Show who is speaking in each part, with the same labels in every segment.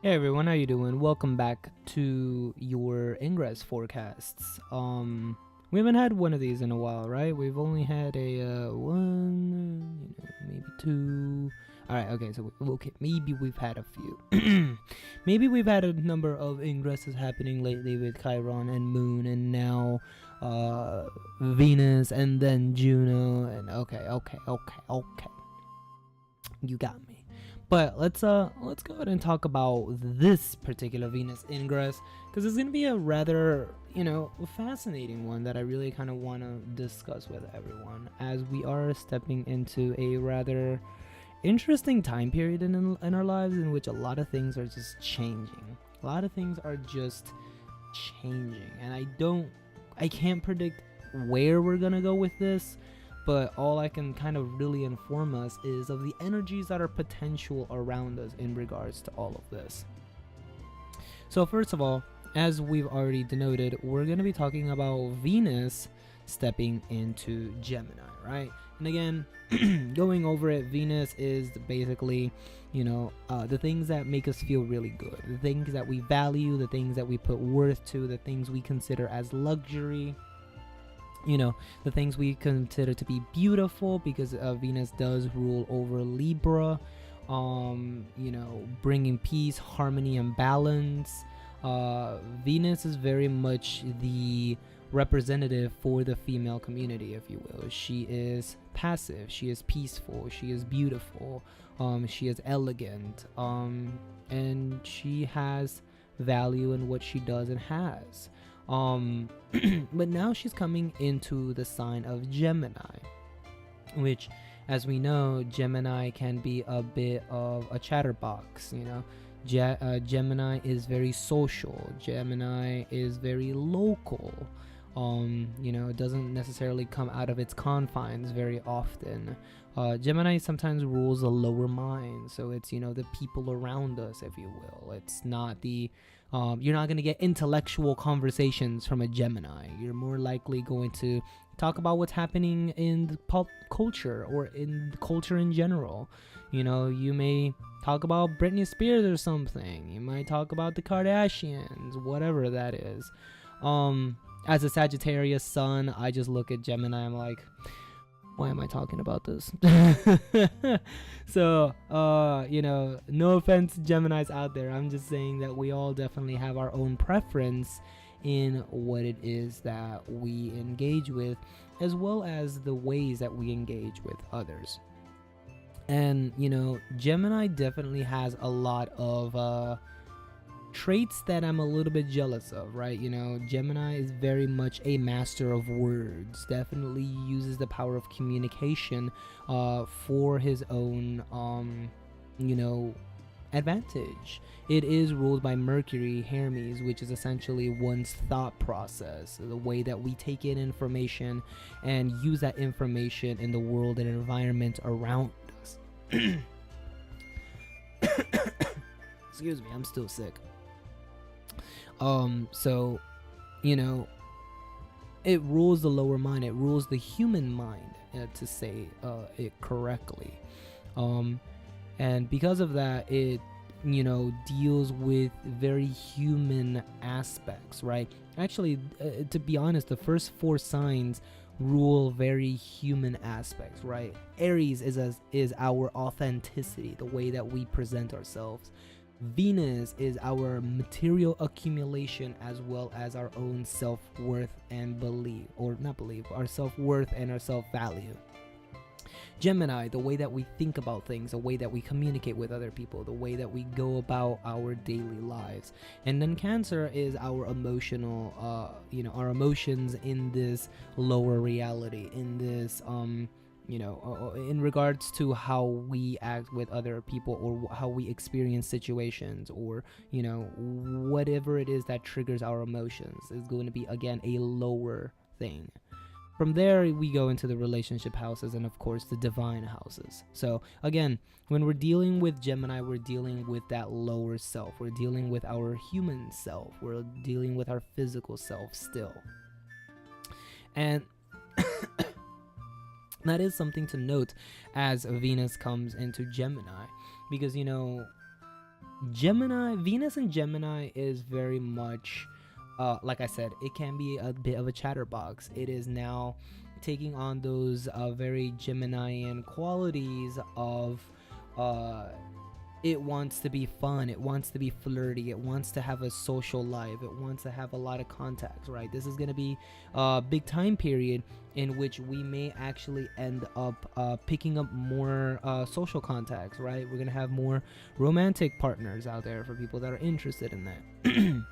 Speaker 1: Hey everyone, how you doing? Welcome back to your Ingress forecasts. We haven't had one of these in a while, right? We've only had a one, maybe two. All right, okay, so okay, maybe we've had a few. Maybe we've had a number of ingresses happening lately with Chiron and Moon, and now Venus, and then Juno, and okay. You got me. But let's go ahead and talk about this particular Venus ingress, because it's gonna be a rather fascinating one that I really kind of want to discuss with everyone, as we are stepping into a rather interesting time period in our lives, in which a lot of things are just changing. A lot of things are just changing, and I can't predict where we're gonna go with this, but all I can kind of really inform us is of the energies that are potential around us in regards to all of this. So first of all, as we've already denoted, we're going to be talking about Venus stepping into Gemini, right? And again, going over it, Venus is basically, the things that make us feel really good, the things that we value, the things that we put worth to, the things we consider as luxury, the things we consider to be beautiful, because Venus does rule over Libra, bringing peace, harmony, and balance. Venus is very much the representative for the female community, if you will. She is passive, she is peaceful, she is beautiful, she is elegant, and she has value in what she does and has. But now she's coming into the sign of Gemini, which, as we know, Gemini can be a bit of a chatterbox. Gemini is very social. Gemini is very local. It doesn't necessarily come out of its confines very often. Gemini sometimes rules the lower mind, so it's the people around us, if you will. It's not the you're not going to get intellectual conversations from a Gemini. You're more likely going to talk about what's happening in the pop culture, or in the culture in general. You may talk about Britney Spears or something. You might talk about the Kardashians, whatever that is. As a Sagittarius sun, I just look at Gemini, I'm like, why am I talking about this? So, no offense, Geminis out there. I'm just saying that we all definitely have our own preference in what it is that we engage with, as well as the ways that we engage with others. And, Gemini definitely has a lot of traits that I'm a little bit jealous of, right? Gemini is very much a master of words, definitely uses the power of communication for his own advantage. It is ruled by Mercury, Hermes, which is essentially one's thought process, the way that we take in information and use that information in the world and environment around us. Excuse me, I'm still sick. So, it rules the lower mind, it rules the human mind, to say it correctly. And because of that, it, deals with very human aspects, right? Actually, to be honest, the first four signs rule very human aspects, right? Aries is our authenticity, the way that we present ourselves. Venus is our material accumulation, as well as our own self-worth and our self-worth and our self-value. Gemini, the way that we think about things, the way that we communicate with other people, the way that we go about our daily lives. And then Cancer is our emotional, our emotions in this lower reality, in this, in regards to how we act with other people, or how we experience situations, or, whatever it is that triggers our emotions is going to be, again, a lower thing. From there, we go into the relationship houses, and of course the divine houses. So again, when we're dealing with Gemini, we're dealing with that lower self. We're dealing with our human self. We're dealing with our physical self still. And that is something to note as Venus comes into Gemini, because Venus in Gemini is very much, like I said, it can be a bit of a chatterbox. It is now taking on those very Geminian qualities of it wants to be fun, it wants to be flirty, it wants to have a social life, it wants to have a lot of contacts, right? This is going to be a big time period in which we may actually end up picking up more social contacts, right? We're going to have more romantic partners out there for people that are interested in that.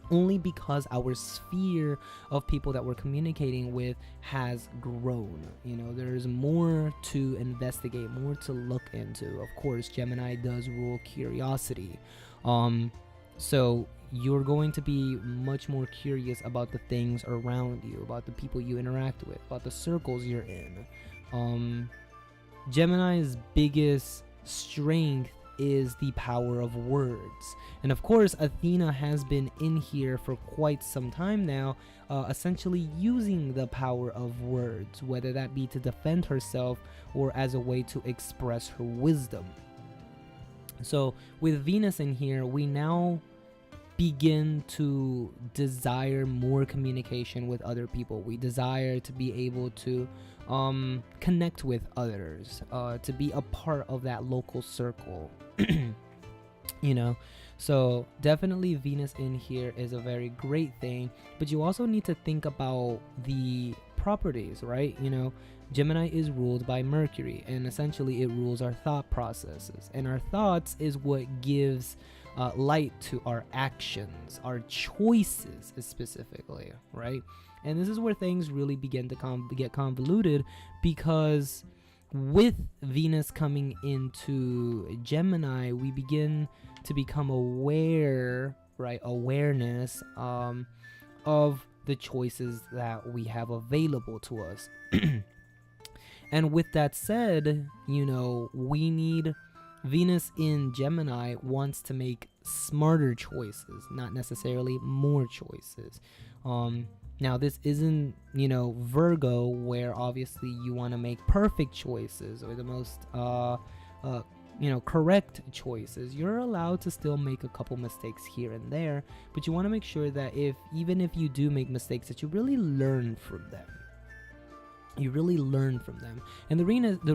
Speaker 1: Only because our sphere of people that we're communicating with has grown. You know, there's more to investigate, more to look into. Of course, Gemini does rule curiosity. So you're going to be much more curious about the things around you, about the people you interact with, about the circles you're in. Gemini's biggest strength is the power of words. And of course, Athena has been in here for quite some time now, essentially using the power of words, whether that be to defend herself or as a way to express her wisdom. So with Venus in here, we now begin to desire more communication with other people. We desire to be able to connect with others, to be a part of that local circle. You know, so definitely Venus in here is a very great thing, but you also need to think about the properties, right? You know, Gemini is ruled by Mercury, and essentially it rules our thought processes, and our thoughts is what gives light to our actions, our choices specifically, right? And this is where things really begin to get convoluted, because with Venus coming into Gemini, we begin to become aware, right? Awareness of the choices that we have available to us. And with that said, you know, we need Venus in Gemini wants to make smarter choices, not necessarily more choices. Now, this isn't, you know, Virgo, where obviously you want to make perfect choices or the most, you know, correct choices. You're allowed to still make a couple mistakes here and there, but you want to make sure that even if you do make mistakes, that you really learn from them. You really learn from them. And the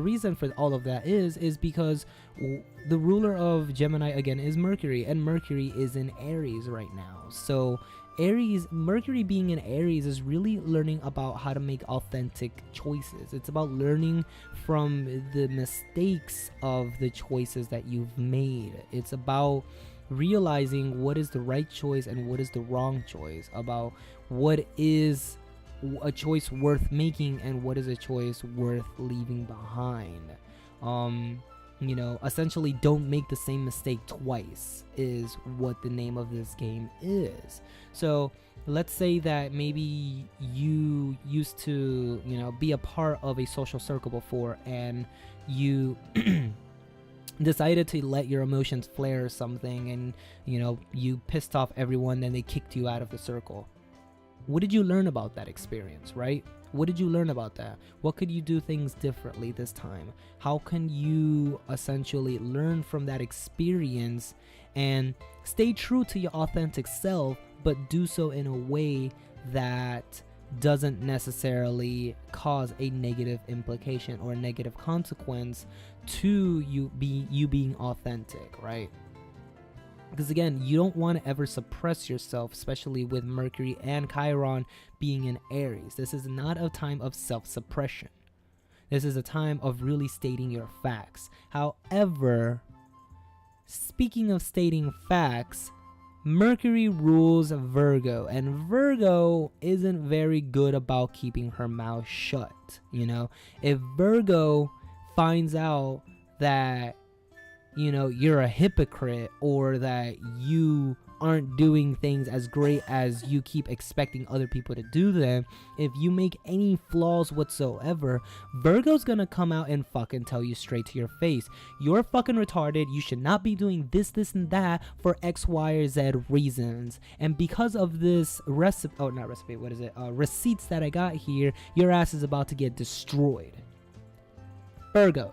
Speaker 1: reason for all of that is because the ruler of Gemini, again, is Mercury, and Mercury is in Aries right now. So Mercury being in Aries is really learning about how to make authentic choices. It's about learning from the mistakes of the choices that you've made. It's about realizing what is the right choice and what is the wrong choice, about what is a choice worth making and what is a choice worth leaving behind. You know, essentially don't make the same mistake twice is what the name of this game is. So let's say that maybe you used to, you know, be a part of a social circle before, and you decided to let your emotions flare or something, and, you know, you pissed off everyone, then they kicked you out of the circle. What did you learn about that experience, right? What did you learn about that? What could you do things differently this time? How can you essentially learn from that experience and stay true to your authentic self, but do so in a way that doesn't necessarily cause a negative implication or a negative consequence to you being authentic, right? Because again, you don't want to ever suppress yourself, especially with Mercury and Chiron being in Aries. This is not a time of self-suppression. This is a time of really stating your facts. However, speaking of stating facts, Mercury rules Virgo, and Virgo isn't very good about keeping her mouth shut. You know, if Virgo finds out that, you know, you're a hypocrite, or that you aren't doing things as great as you keep expecting other people to do them, if you make any flaws whatsoever, Virgo's gonna come out and fucking tell you straight to your face, you're fucking retarded, you should not be doing this and that for X, Y, or Z reasons, and because of this recipe receipts that I got here, your ass is about to get destroyed. Virgo,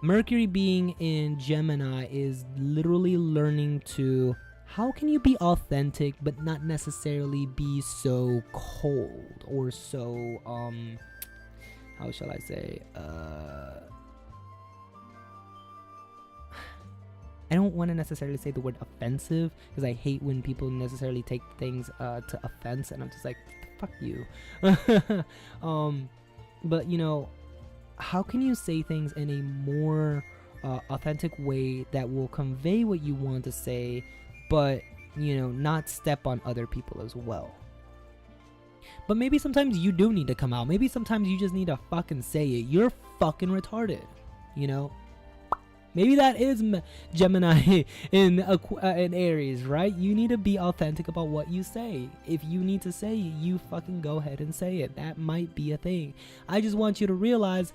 Speaker 1: Mercury being in Gemini is literally learning to how can you be authentic but not necessarily be so cold or so how shall I say, I don't want to necessarily say the word offensive because I hate when people necessarily take things to offense, and I'm just like, fuck you. But you know, how can you say things in a more authentic way that will convey what you want to say, but you know, not step on other people as well? But maybe sometimes you do need to come out. Maybe sometimes you just need to fucking say it. You're fucking retarded, you know? Maybe that is Gemini in Aries, right? You need to be authentic about what you say. If you need to say it, you fucking go ahead and say it. That might be a thing. I just want you to realize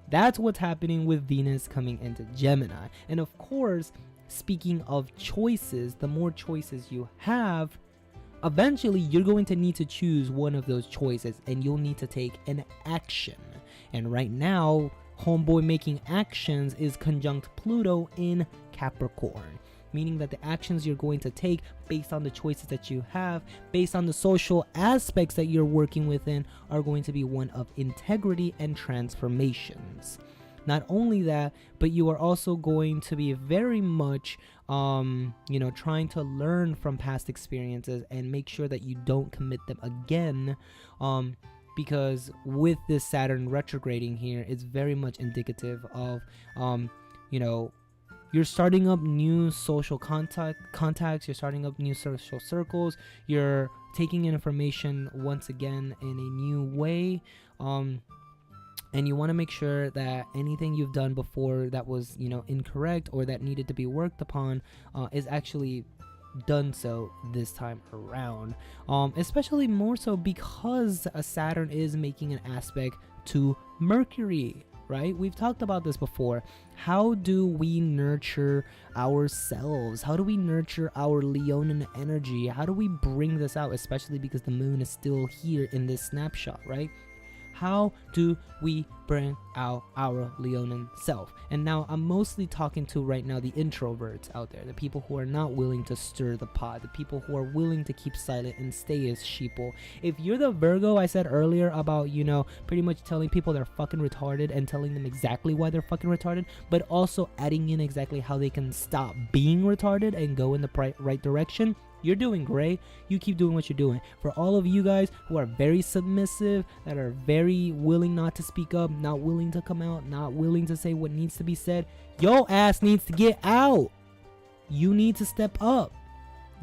Speaker 1: that's what's happening with Venus coming into Gemini. And of course, speaking of choices, the more choices you have, eventually you're going to need to choose one of those choices and you'll need to take an action. And right now, homeboy making actions is conjunct Pluto in Capricorn, meaning that the actions you're going to take based on the choices that you have, based on the social aspects that you're working within, are going to be one of integrity and transformations. Not only that, but you are also going to be very much you know, trying to learn from past experiences and make sure that you don't commit them again, because with this Saturn retrograding here, it's very much indicative of you know, you're starting up new social contacts, you're starting up new social circles, you're taking in information once again in a new way, and you want to make sure that anything you've done before that was, you know, incorrect or that needed to be worked upon is actually done so this time around, especially more so because Saturn is making an aspect to Mercury, right? We've talked about this before. How do we nurture ourselves? How do we nurture our Leonin energy? How do we bring this out, especially because the moon is still here in this snapshot, right? How do we bring out our Leonin self? And now I'm mostly talking to right now the introverts out there, the people who are not willing to stir the pot, the people who are willing to keep silent and stay as sheeple. If you're the Virgo I said earlier about, you know, pretty much telling people they're fucking retarded and telling them exactly why they're fucking retarded, but also adding in exactly how they can stop being retarded and go in the right direction, you're doing great. You keep doing what you're doing. For all of you guys who are very submissive, that are very willing not to speak up, not willing to come out, not willing to say what needs to be said, your ass needs to get out. You need to step up.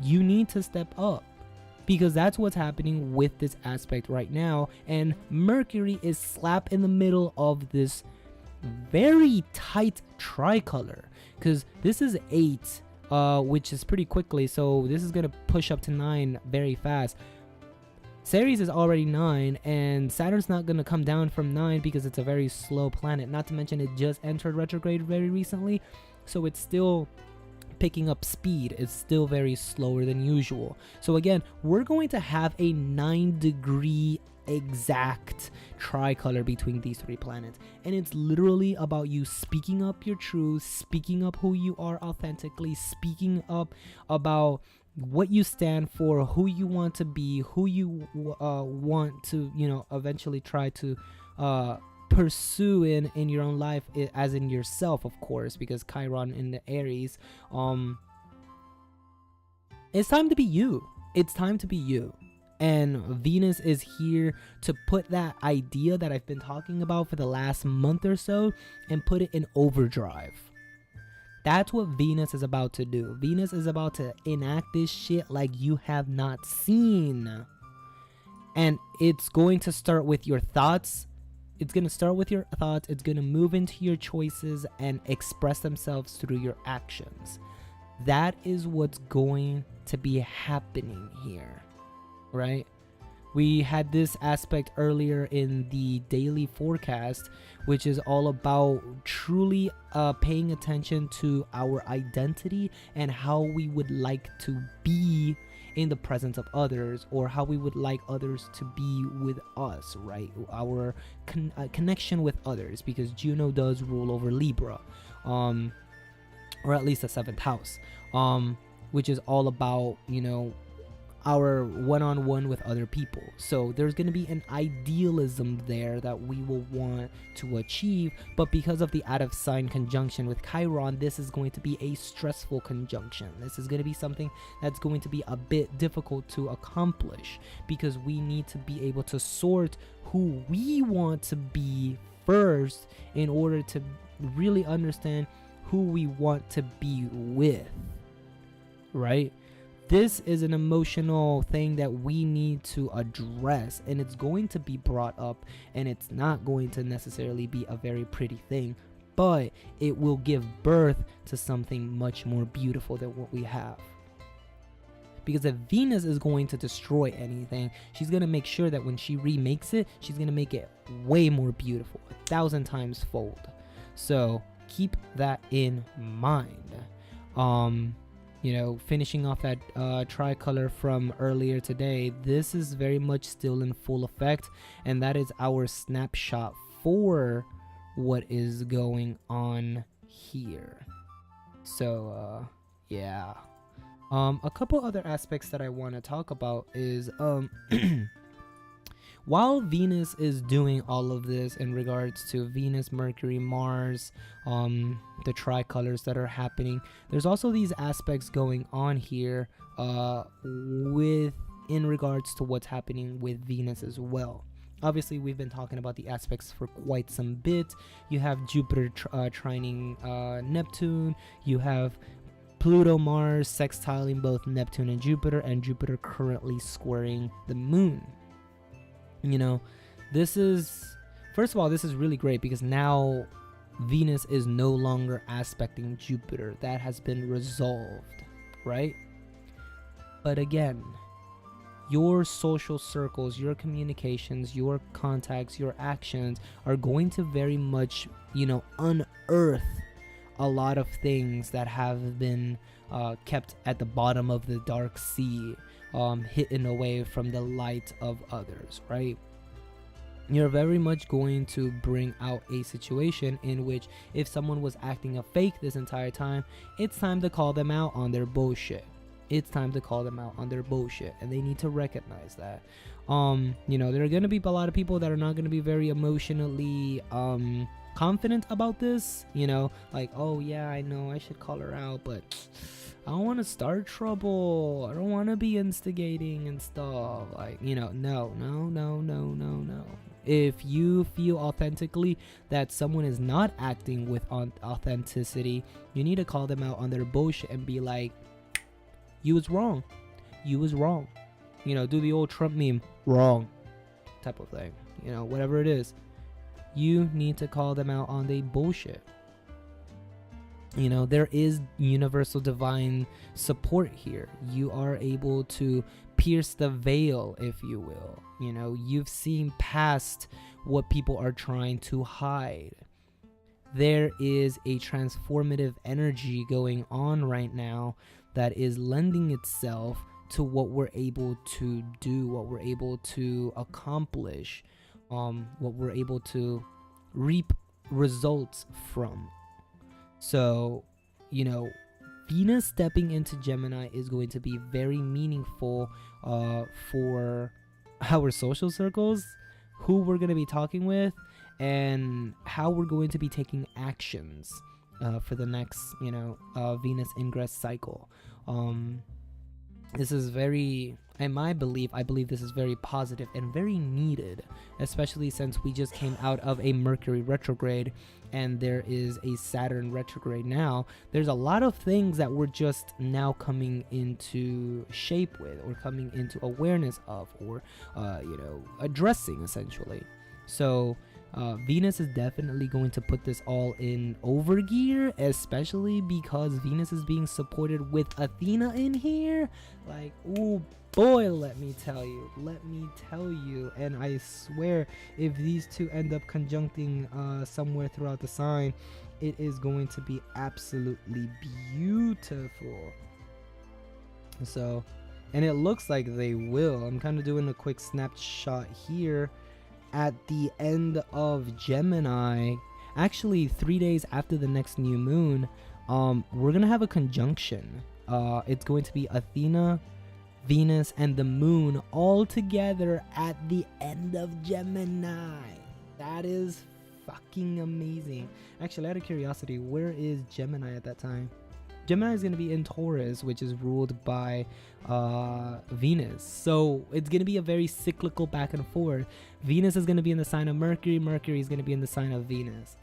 Speaker 1: You need to step up, because that's what's happening with this aspect right now. And Mercury is slap in the middle of this very tight tricolor, because this is 8, which is pretty quickly, so this is gonna push up to 9 very fast. Ceres is already 9, and Saturn's not gonna come down from 9 because it's a very slow planet. Not to mention it just entered retrograde very recently, so it's still picking up speed. It's still very slower than usual. So again, we're going to have a 9-degree exact tricolor between these 3 planets, and it's literally about you speaking up your truth, speaking up who you are authentically, speaking up about what you stand for, who you want to be, who you want to, you know, eventually try to pursue in your own life, as in yourself, of course, because Chiron in the Aries, it's time to be you. It's time to be you. And Venus is here to put that idea that I've been talking about for the last month or so and put it in overdrive. That's what Venus is about to do. Venus is about to enact this shit like you have not seen. And it's going to start with your thoughts. It's going to start with your thoughts. It's going to move into your choices and express themselves through your actions. That is what's going to be happening here. Right? We had this aspect earlier in the daily forecast, which is all about truly paying attention to our identity and how we would like to be in the presence of others, or how we would like others to be with us, right? Our connection with others, because Juno does rule over Libra, or at least the 7th house, which is all about, you know, our one-on-one with other people. So there's going to be an idealism there that we will want to achieve, but because of the out of sign conjunction with Chiron, this is going to be a stressful conjunction. This is going to be something that's going to be a bit difficult to accomplish, because we need to be able to sort who we want to be first in order to really understand who we want to be with, right? This is an emotional thing that we need to address, and it's going to be brought up, and it's not going to necessarily be a very pretty thing, but it will give birth to something much more beautiful than what we have. Because if Venus is going to destroy anything, she's going to make sure that when she remakes it, she's going to make it way more beautiful, 1,000 times fold. So keep that in mind. You know, finishing off that tricolor from earlier today, this is very much still in full effect, and that is our snapshot for what is going on here. So yeah, a couple other aspects that I want to talk about is while Venus is doing all of this in regards to Venus, Mercury, Mars, the tricolors that are happening, there's also these aspects going on here in regards to what's happening with Venus as well. Obviously, we've been talking about the aspects for quite some bit. You have Jupiter trining Neptune. You have Pluto, Mars sextiling both Neptune and Jupiter currently squaring the moon. You know, this is, first of all, this is really great because now Venus is no longer aspecting Jupiter. That has been resolved, right? But again, your social circles, your communications, your contacts, your actions are going to very much, you know, unearth a lot of things that have been kept at the bottom of the dark sea, hidden away from the light of others, right? You're very much going to bring out a situation in which if someone was acting a fake this entire time, it's time to call them out on their bullshit. It's time to call them out on their bullshit, and they need to recognize that. You know, there are going to be a lot of people that are not going to be very emotionally confident about this, you know, like, oh yeah, I know I should call her out, but I don't want to start trouble. I don't want to be instigating and stuff. Like, you know, no. If you feel authentically that someone is not acting with authenticity, you need to call them out on their bullshit and be like, you was wrong. You was wrong. You know, do the old Trump meme, wrong type of thing. You know, whatever it is, you need to call them out on their bullshit. You know, there is universal divine support here. You are able to pierce the veil, if you will. You know, you've seen past what people are trying to hide. There is a transformative energy going on right now that is lending itself to what we're able to do, what we're able to accomplish, what we're able to reap results from. So, you know, Venus stepping into Gemini is going to be very meaningful for our social circles, who we're going to be talking with, and how we're going to be taking actions for the next, you know, Venus ingress cycle. This is very, in my belief, I believe this is very positive and very needed, especially since we just came out of a Mercury retrograde and there is a Saturn retrograde now. There's a lot of things that we're just now coming into shape with, or coming into awareness of, or, you know, addressing essentially. So Venus is definitely going to put this all in overgear, especially because Venus is being supported with Athena in here. Like, oh boy, let me tell you. And I swear, if these two end up conjuncting somewhere throughout the sign, it is going to be absolutely beautiful. So and it looks like they will. I'm kind of doing a quick snapshot here at the end of Gemini, actually 3 days after the next new moon. We're gonna have a conjunction. It's going to be Athena, Venus, and the moon all together at the end of Gemini. That is fucking amazing. Actually, out of curiosity, where is Gemini at that time? Gemini is going to be in Taurus, which is ruled by Venus. So it's going to be a very cyclical back and forth. Venus is going to be in the sign of Mercury. Mercury is going to be in the sign of Venus.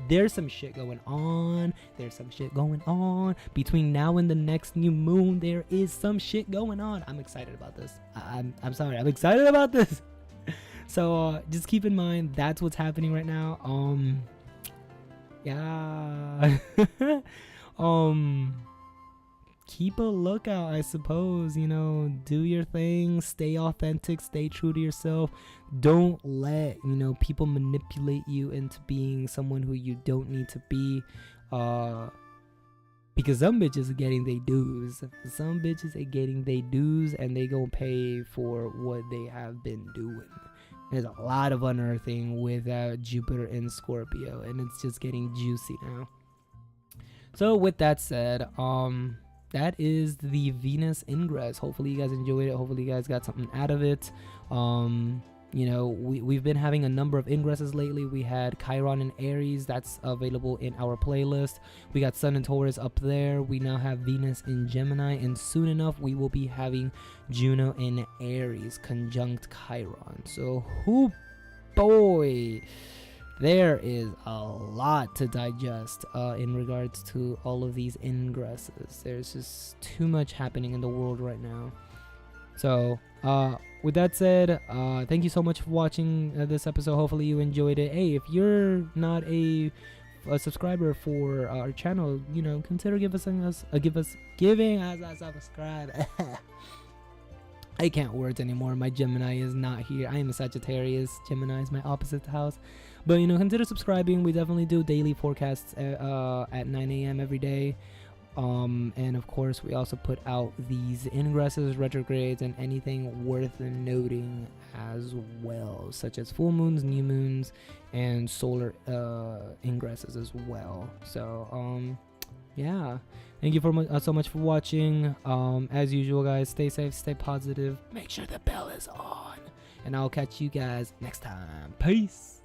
Speaker 1: There's some shit going on. There's some shit going on. Between now and the next new moon, there is some shit going on. I'm excited about this. I'm sorry. I'm excited about this. So just keep in mind that's what's happening right now. Yeah. Keep a lookout, I suppose. You know, do your thing, stay authentic, stay true to yourself. Don't let, you know, people manipulate you into being someone who you don't need to be. Because some bitches are getting their dues. Some bitches are getting their dues, and they gonna pay for what they have been doing. There's a lot of unearthing with Jupiter in Scorpio, and it's just getting juicy now. So with that said, that is the Venus ingress. Hopefully you guys enjoyed it. Hopefully you guys got something out of it. You know, we've been having a number of ingresses lately. We had Chiron and Aries. That's available in our playlist. We got Sun and Taurus up there. We now have Venus in Gemini, and soon enough we will be having Juno in Aries conjunct Chiron. So boy, there is a lot to digest in regards to all of these ingresses. There's just too much happening in the world right now. So with that said, thank you so much for watching this episode. Hopefully you enjoyed it. Hey, if you're not a subscriber for our channel, you know, consider giving us a subscribe. I can't words anymore. My Gemini is not here. I am a Sagittarius. Gemini is my opposite house. But, you know, consider subscribing. We definitely do daily forecasts at 9 a.m. every day. And of course, we also put out these ingresses, retrogrades, and anything worth noting as well, such as full moons, new moons, and solar ingresses as well. So, yeah. Thank you so much for watching. As usual, guys, stay safe, stay positive. Make sure the bell is on. And I'll catch you guys next time. Peace.